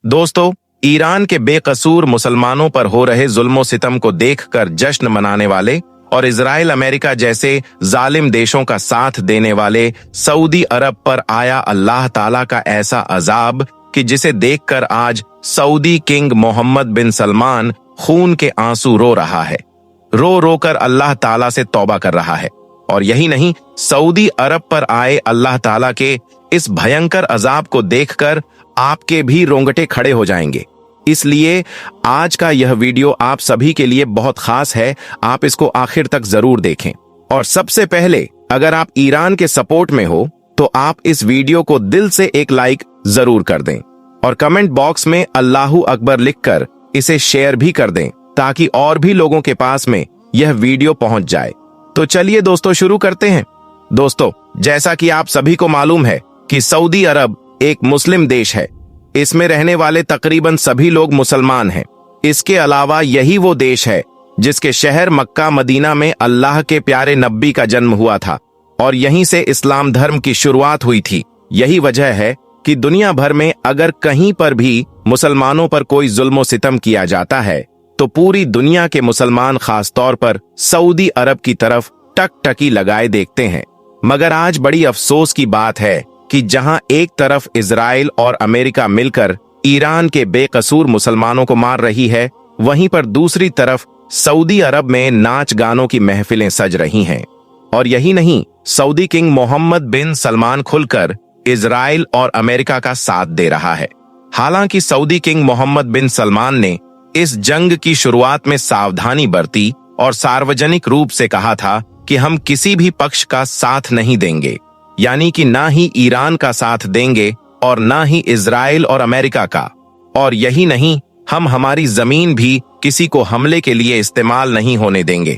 दोस्तों, ईरान के बेकसूर मुसलमानों पर हो रहे जुल्मो सितम को देखकर जश्न मनाने वाले और इजराइल अमेरिका जैसे जालिम देशों का साथ देने वाले सऊदी अरब पर आया अल्लाह ताला का ऐसा अजाब कि जिसे देखकर आज सऊदी किंग मोहम्मद बिन सलमान खून के आंसू रो रहा है। रो रो कर अल्लाह ताला से तौबा कर रहा है। और यही नहीं, सऊदी अरब पर आए अल्लाह ताला के इस भयंकर अजाब को देखकर आपके भी रोंगटे खड़े हो जाएंगे। इसलिए आज का यह वीडियो आप सभी के लिए बहुत खास है। आप इसको आखिर तक जरूर देखें। और सबसे पहले, अगर आप ईरान के सपोर्ट में हो तो आप इस वीडियो को दिल से एक लाइक जरूर कर दें और कमेंट बॉक्स में अल्लाहू अकबर लिखकर इसे शेयर भी कर दें ताकि और भी लोगों के पास में यह वीडियो पहुंच जाए। तो चलिए दोस्तों, शुरू करते हैं। दोस्तों, जैसा कि आप सभी को मालूम है कि सऊदी अरब एक मुस्लिम देश है। इसमें रहने वाले तकरीबन सभी लोग मुसलमान हैं। इसके अलावा यही वो देश है जिसके शहर मक्का मदीना में अल्लाह के प्यारे नबी का जन्म हुआ था और यहीं से इस्लाम धर्म की शुरुआत हुई थी। यही वजह है कि दुनिया भर में अगर कहीं पर भी मुसलमानों पर कोई जुल्म सितम किया जाता है तो पूरी दुनिया के मुसलमान खास तौर पर सऊदी अरब की तरफ टकटकी लगाए देखते हैं। मगर आज बड़ी अफसोस की बात है कि जहां एक तरफ इजराइल और अमेरिका मिलकर ईरान के बेकसूर मुसलमानों को मार रही है, वहीं पर दूसरी तरफ सऊदी अरब में नाच गानों की महफिलें सज रही हैं। और यही नहीं, सऊदी किंग मोहम्मद बिन सलमान खुलकर इजराइल और अमेरिका का साथ दे रहा है। हालांकि सऊदी किंग मोहम्मद बिन सलमान ने इस जंग की शुरुआत में सावधानी बरती और सार्वजनिक रूप से कहा था कि हम किसी भी पक्ष का साथ नहीं देंगे, यानी कि ना ही ईरान का साथ देंगे और ना ही इजराइल और अमेरिका का। और यही नहीं, हम हमारी जमीन भी किसी को हमले के लिए इस्तेमाल नहीं होने देंगे।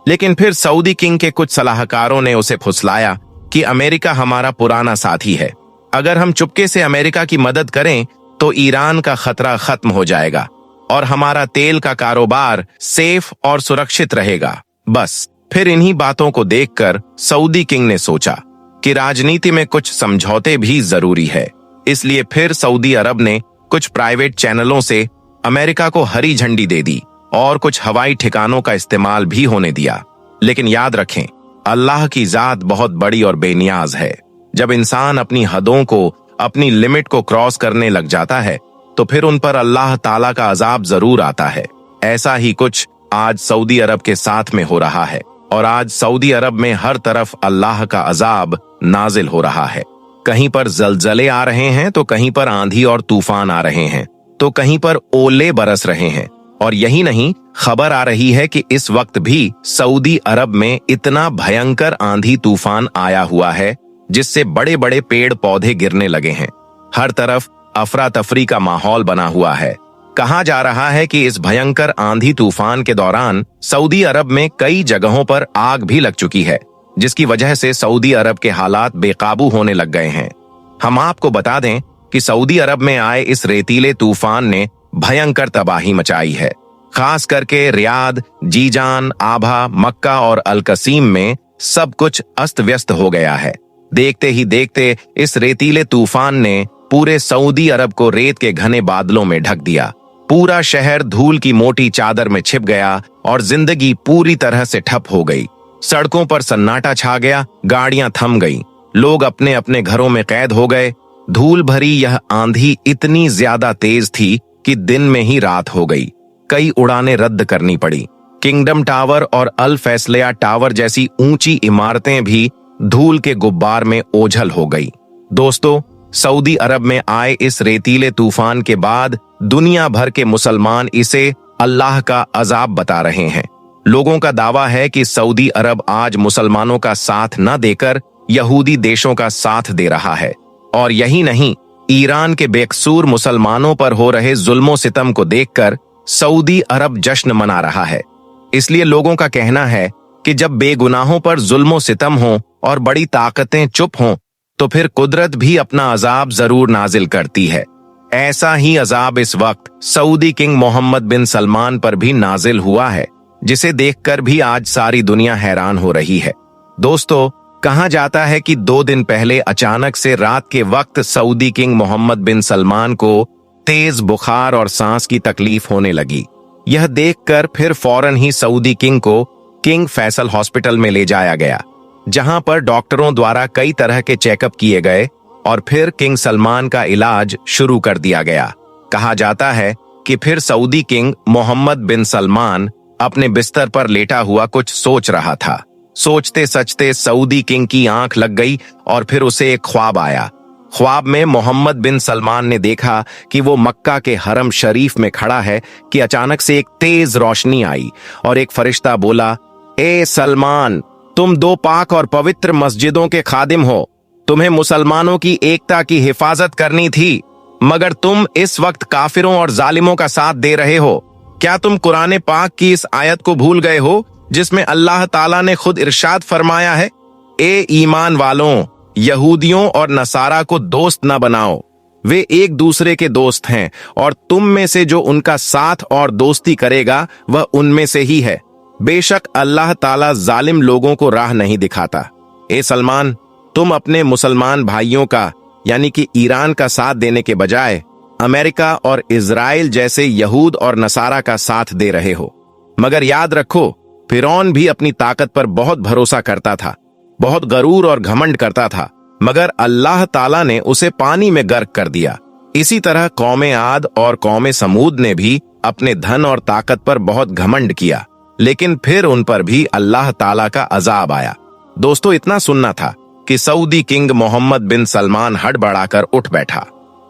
लेकिन फिर सऊदी किंग के कुछ सलाहकारों ने उसे फुसलाया कि अमेरिका हमारा पुराना साथी है। अगर हम चुपके से अमेरिका की मदद करें तो ईरान का खतरा खत्म हो जाएगा और हमारा तेल का कारोबार सेफ और सुरक्षित रहेगा। बस फिर इन्हीं बातों को देखकर सऊदी किंग ने सोचा कि राजनीति में कुछ समझौते भी जरूरी है। इसलिए फिर सऊदी अरब ने कुछ प्राइवेट चैनलों से अमेरिका को हरी झंडी दे दी और कुछ हवाई ठिकानों का इस्तेमाल भी होने दिया। लेकिन याद रखें, अल्लाह की जात बहुत बड़ी और बेनियाज है। जब इंसान अपनी हदों को, अपनी लिमिट को क्रॉस करने लग जाता है तो फिर उन पर अल्लाह ताला का अजाब जरूर आता है। ऐसा ही कुछ आज सऊदी अरब के साथ में हो रहा है और आज सऊदी अरब में हर तरफ अल्लाह का अजाब नाजिल हो रहा है। कहीं पर जलजले आ रहे हैं तो कहीं पर आंधी और तूफान आ रहे हैं तो कहीं पर ओले बरस रहे हैं। और यही नहीं, खबर आ रही है कि इस वक्त भी सऊदी अरब में इतना भयंकर आंधी तूफान आया हुआ है जिससे बड़े बड़े पेड़ पौधे गिरने लगे हैं। हर तरफ अफरा तफरी का माहौल बना हुआ है। कहा जा रहा है कि इस भयंकर आंधी तूफान के दौरान सऊदी अरब में कई जगहों पर आग भी लग चुकी है, जिसकी वजह से सऊदी अरब के हालात बेकाबू होने लग गए हैं। हम आपको बता दें कि सऊदी अरब में आए इस रेतीले तूफान ने भयंकर तबाही मचाई है। खास करके रियाद, जीजान, आभा, मक्का और अलकसीम में सब कुछ अस्त व्यस्त हो गया है। देखते ही देखते इस रेतीले तूफान ने पूरे सऊदी अरब को रेत के घने बादलों में ढक दिया। पूरा शहर धूल की मोटी चादर में छिप गया और जिंदगी पूरी तरह से ठप हो गई। सड़कों पर सन्नाटा छा गया, गाड़ियां थम गईं, लोग अपने अपने घरों में कैद हो गए। धूल भरी यह आंधी इतनी ज्यादा तेज थी कि दिन में ही रात हो गई। कई उड़ानें रद्द करनी पड़ी। किंगडम टावर और अल फैसलिया टावर जैसी ऊंची इमारतें भी धूल के गुब्बार में ओझल हो गई। दोस्तों, सऊदी अरब में आए इस रेतीले तूफान के बाद दुनिया भर के मुसलमान इसे अल्लाह का अजाब बता रहे हैं। लोगों का दावा है कि सऊदी अरब आज मुसलमानों का साथ न देकर यहूदी देशों का साथ दे रहा है। और यही नहीं, ईरान के बेकसूर मुसलमानों पर हो रहे जुल्मो सितम को देखकर सऊदी अरब जश्न मना रहा है। इसलिए लोगों का कहना है कि जब बेगुनाहों पर जुल्मो सितम हो और बड़ी ताकतें चुप हों तो फिर कुदरत भी अपना अजाब जरूर नाजिल करती है। ऐसा ही अजाब इस वक्त सऊदी किंग मोहम्मद बिन सलमान पर भी नाजिल हुआ है, जिसे देखकर भी आज सारी दुनिया हैरान हो रही है। दोस्तों, कहा जाता है कि 2 दिन पहले अचानक से रात के वक्त सऊदी किंग मोहम्मद बिन सलमान को तेज बुखार और सांस की तकलीफ होने लगी। यह देखकर फिर फौरन ही सऊदी किंग को किंग फैसल हॉस्पिटल में ले जाया गया, जहां पर डॉक्टरों द्वारा कई तरह के चेकअप किए गए और फिर किंग सलमान का इलाज शुरू कर दिया गया। कहा जाता है कि फिर सऊदी किंग मोहम्मद बिन सलमान अपने बिस्तर पर लेटा हुआ कुछ सोच रहा था। सोचते सचते सऊदी किंग की आंख लग गई और फिर उसे एक ख्वाब आया। ख्वाब में मोहम्मद बिन सलमान ने देखा कि वो मक्का के हरम शरीफ में खड़ा है कि अचानक से एक तेज रोशनी आई और एक फरिश्ता बोला, ए सलमान, तुम दो पाक और पवित्र मस्जिदों के खादिम हो। तुम्हें मुसलमानों की एकता की हिफाजत करनी थी, मगर तुम इस वक्त काफिरों और जालिमों का साथ दे रहे हो। क्या तुम कुरान पाक की इस आयत को भूल गए हो जिसमें अल्लाह ताला ने खुद इरशाद फरमाया है, ए ईमान वालों, यहूदियों और नसारा को दोस्त न बनाओ, वे एक दूसरे के दोस्त हैं और तुम में से जो उनका साथ और दोस्ती करेगा वह उनमें से ही है। बेशक अल्लाह ताला जालिम लोगों को राह नहीं दिखाता। ए सलमान, तुम अपने मुसलमान भाइयों का यानी कि ईरान का साथ देने के बजाय अमेरिका और इजराइल जैसे यहूद और नसारा का साथ दे रहे हो। मगर याद रखो, फिरौन भी अपनी ताकत पर बहुत भरोसा करता था, बहुत गरूर और घमंड करता था, मगर अल्लाह ताला ने उसे पानी में गर्क कर दिया। इसी तरह कौमे आद और कौमे समूद ने भी अपने धन और ताकत पर बहुत घमंड किया, लेकिन फिर उन पर भी अल्लाह ताला का अजाब आया। दोस्तों, इतना सुनना था कि सऊदी किंग मोहम्मद बिन सलमान हड़बड़ाकर उठ बैठा।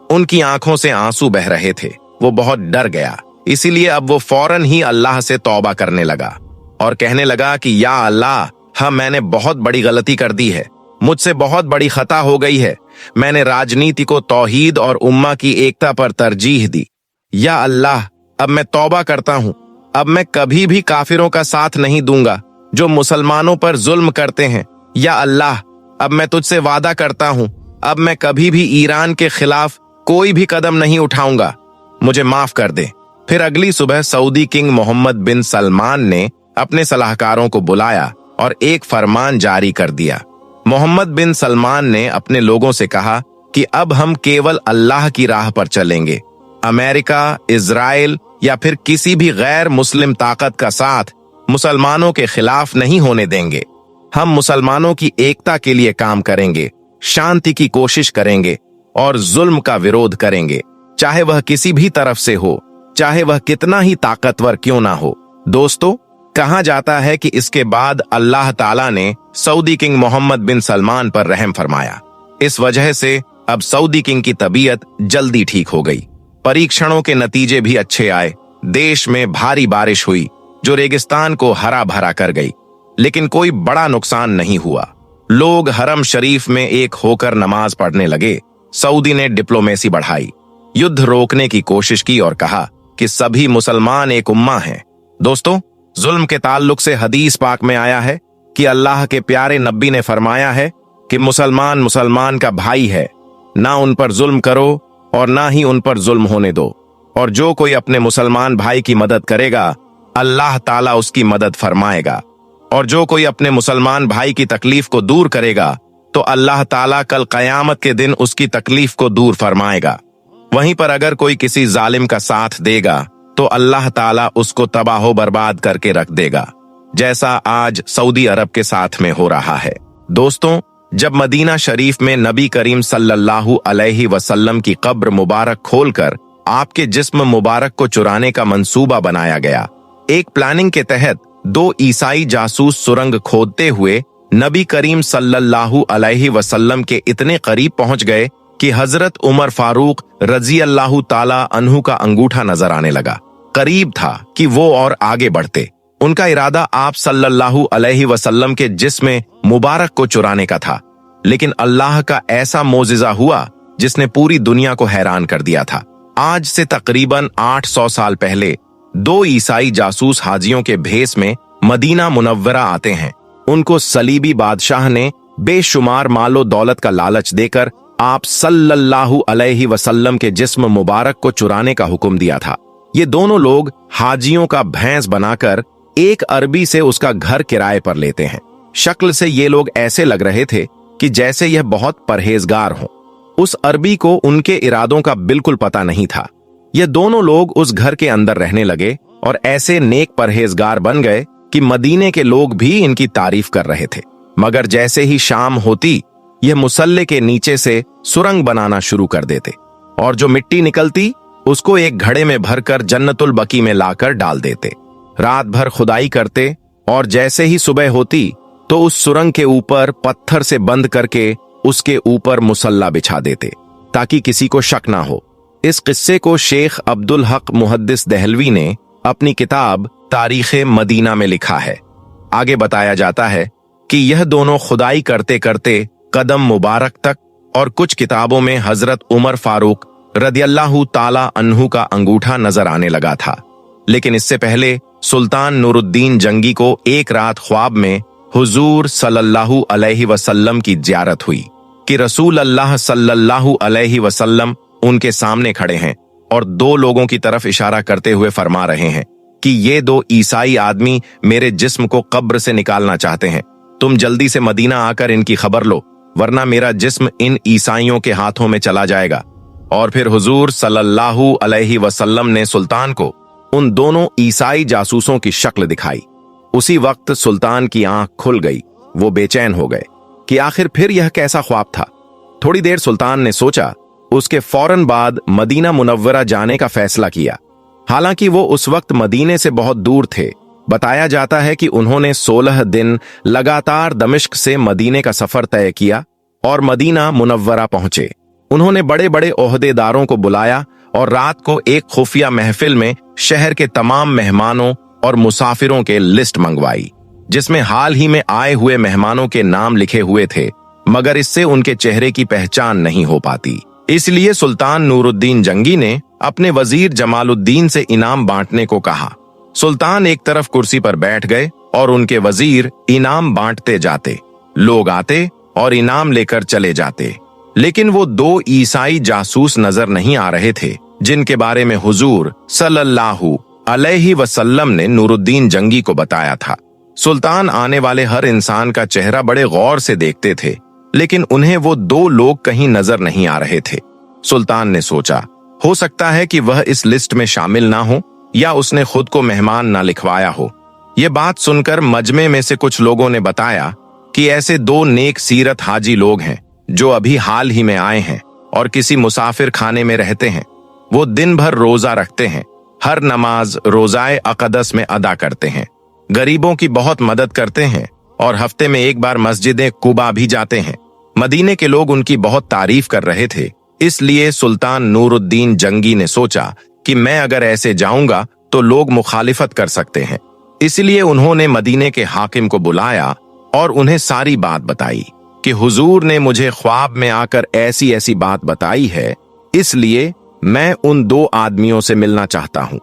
उनकी आंखों से आंसू बह रहे थे। वो बहुत डर गया, इसीलिए अब वो फौरन ही अल्लाह से तौबा करने लगा और कहने लगा कि या अल्लाह, हाँ, मैंने बहुत बड़ी गलती कर दी है, मुझसे बहुत बड़ी खता हो गई है। मैंने राजनीति को तौहीद और उम्मा की एकता पर तरजीह दी। या अल्लाह, अब मैं तौबा करता हूँ। अब मैं कभी भी काफिरों का साथ नहीं दूंगा जो मुसलमानों पर जुल्म करते हैं। या अल्लाह, अब मैं तुझसे वादा करता हूँ, अब मैं कभी भी ईरान के खिलाफ कोई भी कदम नहीं उठाऊंगा, मुझे माफ कर दे। फिर अगली सुबह सऊदी किंग मोहम्मद बिन सलमान ने अपने सलाहकारों को बुलाया और एक फरमान जारी कर दिया। मोहम्मद बिन सलमान ने अपने लोगों से कहा कि अब हम केवल अल्लाह की राह पर चलेंगे। अमेरिका, इजराइल या फिर किसी भी गैर मुस्लिम ताकत का साथ मुसलमानों के खिलाफ नहीं होने देंगे। हम मुसलमानों की एकता के लिए काम करेंगे, शांति की कोशिश करेंगे और जुल्म का विरोध करेंगे, चाहे वह किसी भी तरफ से हो, चाहे वह कितना ही ताकतवर क्यों ना हो। दोस्तों, कहा जाता है कि इसके बाद अल्लाह ताला ने सऊदी किंग मोहम्मद बिन सलमान पर रहम फरमाया। इस वजह से अब सऊदी किंग की तबीयत जल्दी ठीक हो गई। परीक्षणों के नतीजे भी अच्छे आए। देश में भारी बारिश हुई जो रेगिस्तान को हरा भरा कर गई, लेकिन कोई बड़ा नुकसान नहीं हुआ। लोग हरम शरीफ में एक होकर नमाज पढ़ने लगे। सऊदी ने डिप्लोमेसी बढ़ाई, युद्ध रोकने की कोशिश की और कहा कि सभी मुसलमान एक उम्मा हैं। दोस्तों, जुल्म के ताल्लुक से हदीस पाक में आया है कि अल्लाह के प्यारे नबी ने फरमाया है कि मुसलमान मुसलमान का भाई है, ना उन पर जुल्म करो और ना ही उन पर जुल्म होने दो। और जो कोई अपने मुसलमान भाई की मदद करेगा, अल्लाह ताला उसकी मदद फरमाएगा, और जो कोई अपने मुसलमान भाई की तकलीफ को दूर करेगा तो अल्लाह ताला कल कयामत के दिन उसकी तकलीफ को दूर फरमाएगा। वहीं पर अगर कोई किसी जालिम का साथ देगा तो अल्लाह ताला उसको तबाह बर्बाद करके रख देगा, जैसा आज सऊदी अरब के साथ में हो रहा है। दोस्तों, जब मदीना शरीफ में नबी करीम सल्लल्लाहु अलैहि वसल्लम की कब्र मुबारक खोलकर आपके जिस्म मुबारक को चुराने का मंसूबा बनाया गया, एक प्लानिंग के तहत दो ईसाई जासूस सुरंग खोदते हुए नबी करीम सल्लल्लाहु अलैहि वसल्लम के इतने करीब पहुंच गए कि हजरत उमर फारूक रजी अल्लाह ताला अन्हु का अंगूठा नजर आने लगा। करीब था कि वो और आगे बढ़ते। उनका इरादा आप सल्लल्लाहु अलैहि वसल्लम के जिस्म मुबारक को चुराने का था, लेकिन अल्लाह का ऐसा मोजिजा हुआ जिसने पूरी दुनिया को हैरान कर दिया था। आज से तकरीबन 800 साल पहले दो ईसाई जासूस हाजियों के भेस में मदीना मुनव्वरा आते हैं। उनको सलीबी बादशाह ने बेशुमार मालो दौलत का लालच देकर आप सल्लल्लाहु अलैहि वसल्लम के जिस्म मुबारक को चुराने का हुक्म दिया था। ये दोनों लोग हाजियों का भैंस बनाकर एक अरबी से उसका घर किराए पर लेते हैं। शक्ल से ये लोग ऐसे लग रहे थे कि जैसे यह बहुत परहेजगार हों। उस अरबी को उनके इरादों का बिल्कुल पता नहीं था। ये दोनों लोग उस घर के अंदर रहने लगे और ऐसे नेक परहेजगार बन गए कि मदीने के लोग भी इनकी तारीफ कर रहे थे। मगर जैसे ही शाम होती, यह मुसल्ले के नीचे से सुरंग बनाना शुरू कर देते और जो मिट्टी निकलती उसको एक घड़े में भरकर जन्नतुल बकी में लाकर डाल देते। रात भर खुदाई करते और जैसे ही सुबह होती तो उस सुरंग के ऊपर पत्थर से बंद करके उसके ऊपर मुसल्ला बिछा देते ताकि किसी को शक ना हो। इस किस्से को शेख अब्दुल हक मुहद्दिस दहलवी ने अपनी किताब तारीख मदीना में लिखा है। आगे बताया जाता है कि यह दोनों खुदाई करते करते कदम मुबारक तक और कुछ किताबों में हजरत उमर फारूक रदियल्लाहु ताला अन्हु का अंगूठा नजर आने लगा था। लेकिन इससे पहले सुल्तान नूरुद्दीन जंगी को एक रात ख्वाब में हुजूर सल्लल्लाहु अलैहि वसल्लम की ज़ियारत हुई कि रसूल अल्लाह सल्लल्लाहु अलैहि वसल्लम उनके सामने खड़े हैं और दो लोगों की तरफ इशारा करते हुए फरमा रहे हैं कि ये दो ईसाई आदमी मेरे जिस्म को कब्र से निकालना चाहते हैं। तुम जल्दी से मदीना आकर इनकी खबर लो, वरना मेरा जिस्म इन ईसाइयों के हाथों में चला जाएगा। और फिर हुजूर सल्लल्लाहु अलैहि वसल्लम ने सुल्तान को उन दोनों ईसाई जासूसों की शक्ल दिखाई। उसी वक्त सुल्तान की आंख खुल गई। वो बेचैन हो गए कि आखिर फिर यह कैसा ख्वाब था। थोड़ी देर सुल्तान ने सोचा। उसके फौरन बाद मदीना मुनव्वरा जाने का फैसला किया। हालांकि वो उस वक्त मदीने से बहुत दूर थे। बताया जाता है कि उन्होंने 16 दिन लगातार दमिश्क से मदीने का सफर तय किया और मदीना मुनव्वरा पहुंचे। उन्होंने बड़े बड़े ओहदेदारों को बुलाया और रात को एक खुफिया महफिल में शहर के तमाम मेहमानों और मुसाफिरों के लिस्ट मंगवाई, जिसमें हाल ही में आए हुए मेहमानों के नाम लिखे हुए थे, मगर इससे उनके चेहरे की पहचान नहीं हो पाती। इसलिए सुल्तान नूरुद्दीन जंगी ने अपने वजीर जमालुद्दीन से इनाम बांटने को कहा। सुल्तान एक तरफ कुर्सी पर बैठ गए और उनके वजीर इनाम बांटते जाते। लोग आते और इनाम लेकर चले जाते, लेकिन वो दो ईसाई जासूस नजर नहीं आ रहे थे जिनके बारे में हुजूर सल्लल्लाहु अलैहि वसल्लम ने नूरुद्दीन जंगी को बताया था। सुल्तान आने वाले हर इंसान का चेहरा बड़े गौर से देखते थे, लेकिन उन्हें वो दो लोग कहीं नजर नहीं आ रहे थे। सुल्तान ने सोचा, हो सकता है कि वह इस लिस्ट में शामिल ना हो या उसने खुद को मेहमान ना लिखवाया हो। ये बात सुनकर मजमे में से कुछ लोगों ने बताया कि ऐसे दो नेक सीरत हाजी लोग हैं जो अभी हाल ही में आए हैं और किसी मुसाफिर खाने में रहते हैं। वो दिन भर रोजा रखते हैं, हर नमाज रोजाए अक़दस में अदा करते हैं, गरीबों की बहुत मदद करते हैं और हफ्ते में एक बार मस्जिद कुबा भी जाते हैं। मदीने के लोग उनकी बहुत तारीफ कर रहे थे। इसलिए सुल्तान नूरुद्दीन जंगी ने सोचा कि मैं अगर ऐसे जाऊंगा तो लोग मुखालिफत कर सकते हैं। इसलिए उन्होंने मदीने के हाकिम को बुलाया और उन्हें सारी बात बताई कि हुजूर ने मुझे ख्वाब में आकर ऐसी ऐसी बात बताई है, इसलिए मैं उन दो आदमियों से मिलना चाहता हूं।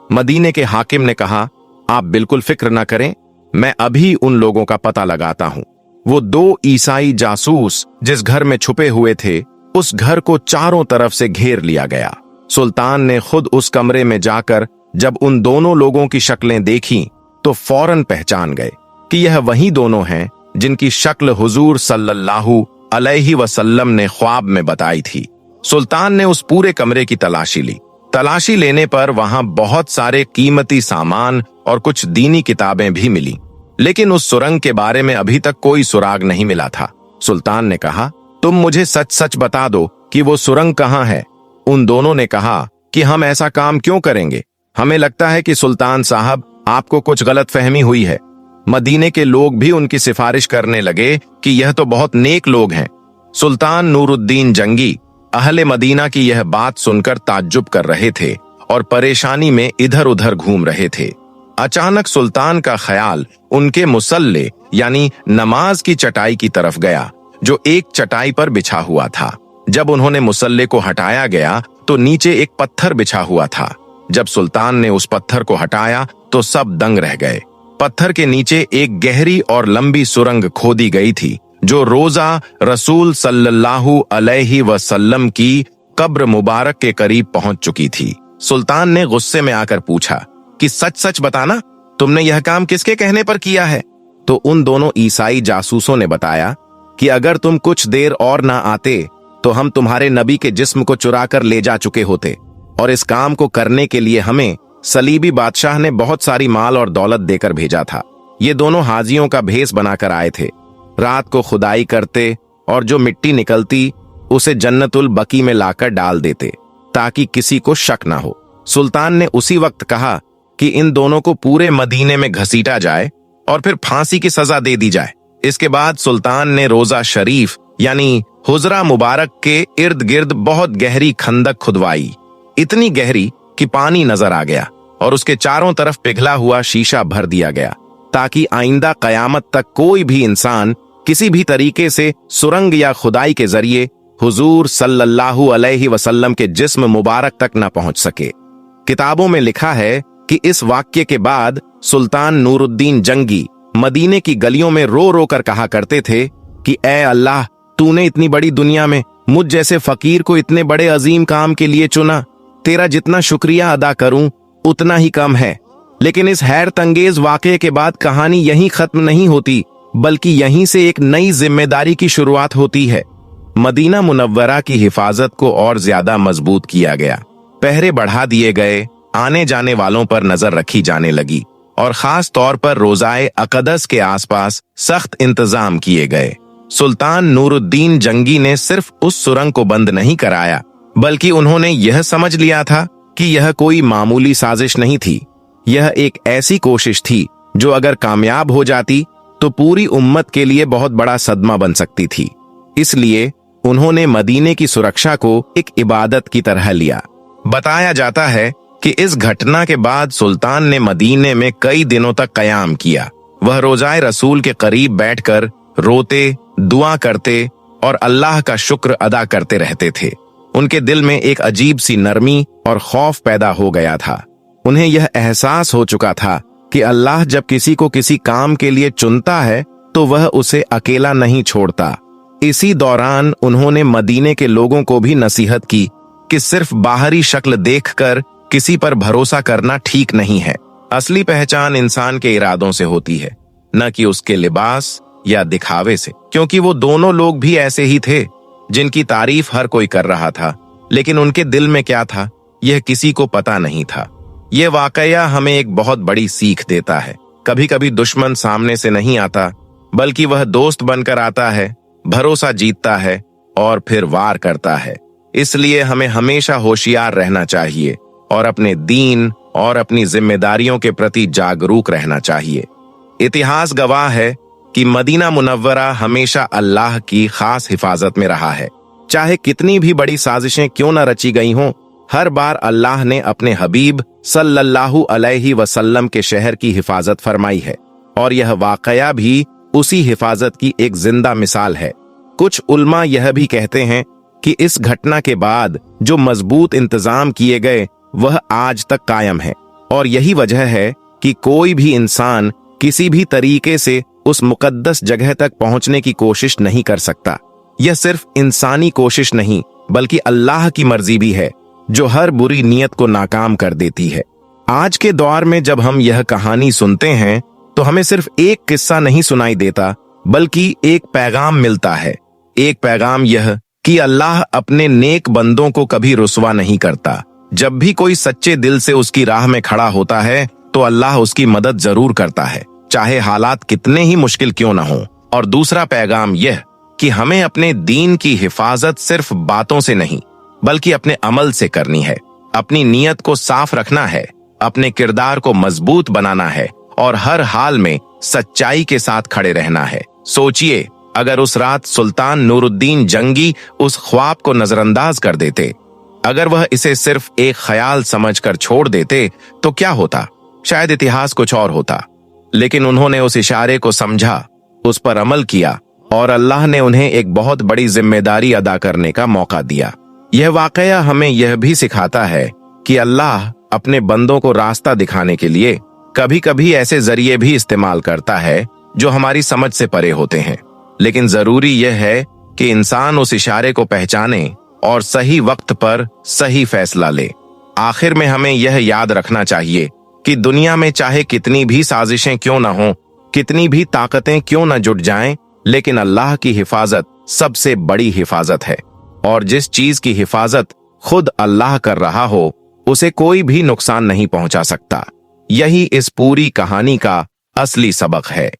मदीने के हाकिम ने कहा, आप बिल्कुल फिक्र न करें, मैं अभी उन लोगों का पता लगाता हूं। वो दो ईसाई जासूस जिस घर में छुपे हुए थे, उस घर को चारों तरफ से घेर लिया गया। सुल्तान ने खुद उस कमरे में जाकर जब उन दोनों लोगों की शक्लें देखी तो फौरन पहचान गए कि यह वही दोनों हैं जिनकी शक्ल हुजूर सल्लल्लाहु अलैहि वसल्लम ने ख्वाब में बताई थी। सुल्तान ने उस पूरे कमरे की तलाशी ली। तलाशी लेने पर वहां बहुत सारे कीमती सामान और कुछ दीनी किताबें भी मिली, लेकिन उस सुरंग के बारे में अभी तक कोई सुराग नहीं मिला था। सुल्तान ने कहा, तुम मुझे सच सच बता दो कि वो सुरंग कहाँ है। उन दोनों ने कहा कि हम ऐसा काम क्यों करेंगे, हमें लगता है कि सुल्तान साहब आपको कुछ गलतफहमी हुई है। मदीने के लोग भी उनकी सिफारिश करने लगे कि यह तो बहुत नेक लोग हैं। सुल्तान नूरुद्दीन जंगी अहले मदीना की यह बात सुनकर ताज्जुब कर रहे थे और परेशानी में इधर उधर घूम रहे थे। अचानक सुल्तान का ख्याल उनके मुसल्ले यानी नमाज की चटाई की तरफ गया, जो एक चटाई पर बिछा हुआ था। जब उन्होंने मुसल्ले को हटाया गया तो नीचे एक पत्थर बिछा हुआ था। जब सुल्तान ने उस पत्थर को हटाया तो सब दंग रह गए। पत्थर के नीचे एक गहरी और लंबी सुरंग खोदी गई थी, जो रोजा रसूल सल्लल्लाहु अलैहि वसल्लम की कब्र मुबारक के करीब पहुंच चुकी थी। सुल्तान ने गुस्से में आकर पूछा कि सच सच बताना, तुमने यह काम किसके कहने पर किया है? तो उन दोनों ईसाई जासूसों ने बताया कि अगर तुम कुछ देर और ना आते तो हम तुम्हारे नबी के जिस्म को चुरा कर ले जा चुके होते। और इस काम को करने के लिए हमें सलीबी बादशाह ने बहुत सारी माल और दौलत देकर भेजा था। ये दोनों हाजियों का भेष बनाकर आए थे। रात को खुदाई करते और जो मिट्टी निकलती उसे जन्नतुल बकी में लाकर डाल देते ताकि किसी को शक ना हो। सुल्तान ने उसी वक्त कहा कि इन दोनों को पूरे मदीने में घसीटा जाए और फिर फांसी की सजा दे दी जाए। इसके बाद सुल्तान ने रोजा शरीफ यानी हुजरा मुबारक के इर्द गिर्द बहुत गहरी खंदक खुदवाई, इतनी गहरी कि पानी नजर आ गया और उसके चारों तरफ पिघला हुआ शीशा भर दिया गया ताकि आइंदा कयामत तक कोई भी इंसान किसी भी तरीके से सुरंग या खुदाई के जरिए हुजूर सल्लल्लाहु अलैहि वसल्लम के जिस्म मुबारक तक न पहुंच सके। किताबों में लिखा है कि इस वाक्य के बाद सुल्तान नूरुद्दीन जंगी मदीने की गलियों में रो रो कर कहा करते थे कि ऐ अल्लाह, तूने इतनी बड़ी दुनिया में मुझ जैसे फकीर को इतने बड़े अजीम काम के लिए चुना। तेरा जितना शुक्रिया अदा करूं उतना ही कम है। लेकिन इस हैरत अंगेज वाकये के बाद कहानी यहीं खत्म नहीं होती, बल्कि यहीं से एक नई जिम्मेदारी की शुरुआत होती है। मदीना मुनव्वरा की हिफाजत को और ज्यादा मजबूत किया गया। पहरे बढ़ा दिए गए, आने जाने वालों पर नजर रखी जाने लगी और खास तौर पर रोजाए अकदस के आसपास सख्त इंतजाम किए गए। सुल्तान नूरुद्दीन जंगी ने सिर्फ उस सुरंग को बंद नहीं कराया, बल्कि उन्होंने यह समझ लिया था कि यह कोई मामूली साजिश नहीं थी। यह एक ऐसी कोशिश थी जो अगर कामयाब हो जाती तो पूरी उम्मत के लिए बहुत बड़ा सदमा बन सकती थी। इसलिए उन्होंने मदीने की सुरक्षा को एक इबादत की तरह लिया। बताया जाता है कि इस घटना के बाद सुल्तान ने मदीने में कई दिनों तक कयाम किया। वह रोजाए रसूल के करीब बैठकर रोते, दुआ करते और अल्लाह का शुक्र अदा करते रहते थे। उनके दिल में एक अजीब सी नरमी और खौफ पैदा हो गया था। उन्हें यह एहसास हो चुका था कि अल्लाह जब किसी को किसी काम के लिए चुनता है तो वह उसे अकेला नहीं छोड़ता। इसी दौरान उन्होंने मदीने के लोगों को भी नसीहत की कि सिर्फ बाहरी शक्ल देखकर किसी पर भरोसा करना ठीक नहीं है। असली पहचान इंसान के इरादों से होती है, न कि उसके लिबास या दिखावे से। क्योंकि वो दोनों लोग भी ऐसे ही थे जिनकी तारीफ हर कोई कर रहा था, लेकिन उनके दिल में क्या था यह किसी को पता नहीं था। यह वाकया हमें एक बहुत बड़ी सीख देता है। कभी कभी दुश्मन सामने से नहीं आता, बल्कि वह दोस्त बनकर आता है, भरोसा जीतता है और फिर वार करता है। इसलिए हमें हमेशा होशियार रहना चाहिए और अपने दीन और अपनी जिम्मेदारियों के प्रति जागरूक रहना चाहिए। इतिहास गवाह है कि मदीना मुनव्वरा हमेशा अल्लाह की खास हिफाजत में रहा है। चाहे कितनी भी बड़ी साजिशें क्यों न रची गई हों, हर बार अल्लाह ने अपने हबीब सल्लल्लाहु अलैहि वसल्लम के शहर की हिफाजत फरमाई है और यह वाकया भी उसी हिफाजत की एक जिंदा मिसाल है। कुछ उल्मा यह भी कहते हैं कि इस घटना के बाद जो मजबूत इंतजाम किए गए वह आज तक कायम है और यही वजह है कि कोई भी इंसान किसी भी तरीके से उस मुकद्दस जगह तक पहुंचने की कोशिश नहीं कर सकता। यह सिर्फ इंसानी कोशिश नहीं बल्कि अल्लाह की मर्जी भी है जो हर बुरी नीयत को नाकाम कर देती है। आज के दौर में जब हम यह कहानी सुनते हैं तो हमें सिर्फ एक किस्सा नहीं सुनाई देता, बल्कि एक पैगाम मिलता है। एक पैगाम यह कि अल्लाह अपने नेक बंदों को कभी रुसवा नहीं करता। जब भी कोई सच्चे दिल से उसकी राह में खड़ा होता है तो अल्लाह उसकी मदद जरूर करता है, चाहे हालात कितने ही मुश्किल क्यों न हो। और दूसरा पैगाम यह कि हमें अपने दीन की हिफाजत सिर्फ बातों से नहीं बल्कि अपने अमल से करनी है। अपनी नीयत को साफ रखना है, अपने किरदार को मजबूत बनाना है और हर हाल में सच्चाई के साथ खड़े रहना है। सोचिए, अगर उस रात सुल्तान नूरुद्दीन जंगी उस ख्वाब को नजरअंदाज कर देते, अगर वह इसे सिर्फ एक ख्याल समझकर छोड़ देते तो क्या होता? शायद इतिहास कुछ और होता। लेकिन उन्होंने उस इशारे को समझा, उस पर अमल किया और अल्लाह ने उन्हें एक बहुत बड़ी जिम्मेदारी अदा करने का मौका दिया। यह वाकया हमें यह भी सिखाता है कि अल्लाह अपने बंदों को रास्ता दिखाने के लिए कभी कभी ऐसे जरिए भी इस्तेमाल करता है जो हमारी समझ से परे होते हैं। लेकिन जरूरी यह है कि इंसान उस इशारे को पहचाने और सही वक्त पर सही फैसला ले। आखिर में हमें यह याद रखना चाहिए कि दुनिया में चाहे कितनी भी साजिशें क्यों न हों, कितनी भी ताकतें क्यों न जुट जाएं, लेकिन अल्लाह की हिफाजत सबसे बड़ी हिफाजत है। और जिस चीज की हिफाजत खुद अल्लाह कर रहा हो उसे कोई भी नुकसान नहीं पहुंचा सकता। यही इस पूरी कहानी का असली सबक है।